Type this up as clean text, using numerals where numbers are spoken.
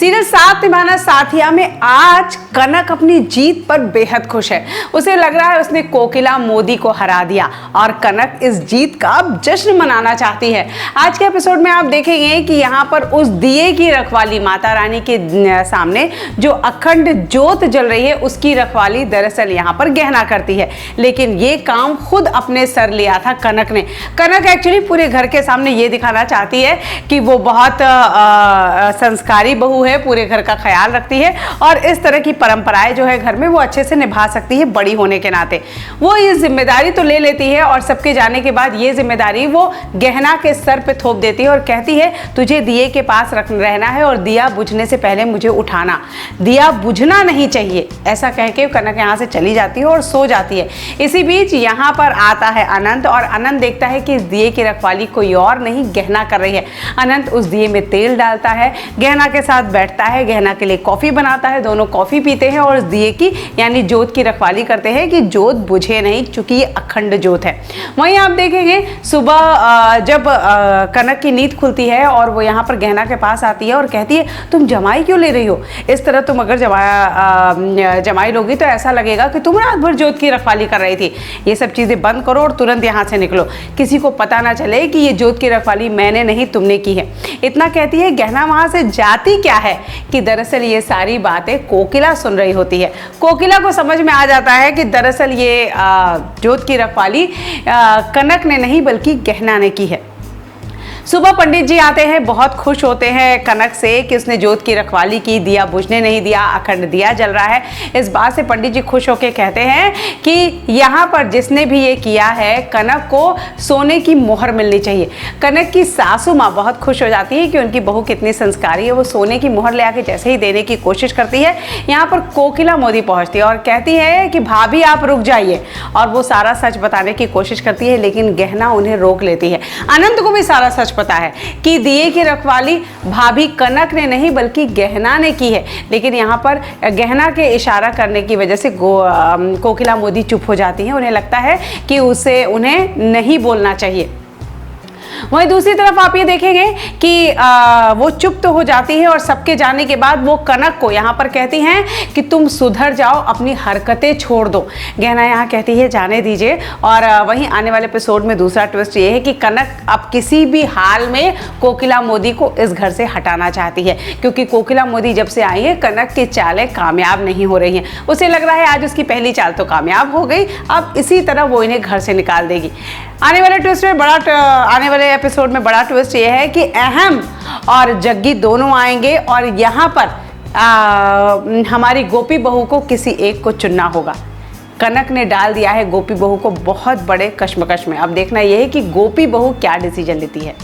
Serial साथ निभाना साथिया में आज कनक अपनी जीत पर बेहद खुश है। उसे लग रहा है उसने कोकिला मोदी को हरा दिया और कनक इस जीत का अब जश्न मनाना चाहती है। आज के एपिसोड में आप देखेंगे कि यहाँ पर उस दिए की रखवाली माता रानी के सामने जो अखंड ज्योत जल रही है उसकी रखवाली दरअसल यहाँ पर गहना करती है, लेकिन ये काम खुद अपने सर लिया था कनक ने। कनक एक्चुअली पूरे घर के सामने ये दिखाना चाहती है कि वो बहुत संस्कारी बहू है, पूरे घर का ख्याल रखती है और इस तरह की परंपराएं जो है घर में वो अच्छे से निभा सकती है बड़ी होने के नाते। वो ये जिम्मेदारी तो ले लेती है और सबके जाने के बाद ये जिम्मेदारी वो गहना के सर पे थोप देती है और कहती है तुझे दिए के पास रहना है और दिया बुझने से पहले मुझे उठाना, दिया बुझना नहीं चाहिए। ऐसा कह के कनक यहाँ से चली जाती है और सो जाती है। इसी बीच यहाँ पर आता है अनंत और अनंत देखता है कि इस दिए की रखवाली कोई और नहीं गहना कर रही है। अनंत उस दिए में तेल डालता है, गहना के साथ बैठता है, गहना के लिए कॉफी बनाता है, दोनों कॉफी पीते हैं और उस दिए की यानी ज्योत की रखवाली करते हैं कि ज्योत बुझे नहीं, चूंकि ये अखंड ज्योत है। वहीं आप देखेंगे सुबह जब कनक की नींद खुलती है और वो यहाँ पर गहना के पास आती है और कहती है तुम जमाई क्यों ले रही हो, इस तरह तुम अगर जमाई लोगी तो ऐसा लगेगा कि तुम रात भर ज्योत की रखवाली कर रही थी। ये सब चीज़ें बंद करो और तुरंत यहाँ से निकलो, किसी को पता ना चले कि ये ज्योत की रखवाली मैंने नहीं तुमने की है। इतना कहती है, गहना वहाँ से जाती क्या है कि दरअसल ये सारी बातें कोकिला सुन रही होती है। कोकिला को समझ में आ जाता है कि दरअसल ये ज्योत की रखवाली कनक ने नहीं बल्कि गहना ने की है। सुबह पंडित जी आते हैं, बहुत खुश होते हैं कनक से कि उसने ज्योत की रखवाली की, दिया बुझने नहीं दिया, अखंड दिया जल रहा है। इस बात से पंडित जी खुश होकर कहते हैं कि यहाँ पर जिसने भी ये किया है कनक को सोने की मोहर मिलनी चाहिए। कनक की सासू माँ बहुत खुश हो जाती है कि उनकी बहू कितनी संस्कारी है। वो सोने की मोहर ले आके जैसे ही देने की कोशिश करती है, यहाँ पर कोकिला मोदी पहुँचती है और कहती है कि भाभी आप रुक जाइए, और वो सारा सच बताने की कोशिश करती है, लेकिन गहना उन्हें रोक लेती है। अनंत को भी सारा सच पता है कि दिए की रखवाली भाभी कनक ने नहीं बल्कि गहना ने की है, लेकिन यहाँ पर गहना के इशारा करने की वजह से कोकिला मोदी चुप हो जाती है। उन्हें लगता है कि उन्हें नहीं बोलना चाहिए। वहीं दूसरी तरफ आप ये देखेंगे कि वो चुप तो हो जाती है और सबके जाने के बाद वो कनक को यहाँ पर कहती हैं कि तुम सुधर जाओ, अपनी हरकतें छोड़ दो। गहना यहाँ कहती है जाने दीजिए। और वहीं आने वाले एपिसोड में दूसरा ट्विस्ट ये है कि कनक अब किसी भी हाल में कोकिला मोदी को इस घर से हटाना चाहती है, क्योंकि कोकिला मोदी जब से आई है कनक की चालें कामयाब नहीं हो रही हैं। उसे लग रहा है आज उसकी पहली चाल तो कामयाब हो गई, अब इसी तरह वो इन्हें घर से निकाल देगी। आने वाले ट्विस्ट में आने वाले एपिसोड में बड़ा ट्विस्ट ये है कि अहम और जग्गी दोनों आएंगे और यहाँ पर हमारी गोपी बहू को किसी एक को चुनना होगा। कनक ने डाल दिया है गोपी बहू को बहुत बड़े कश्मकश में। अब देखना यह है कि गोपी बहू क्या डिसीजन लेती है।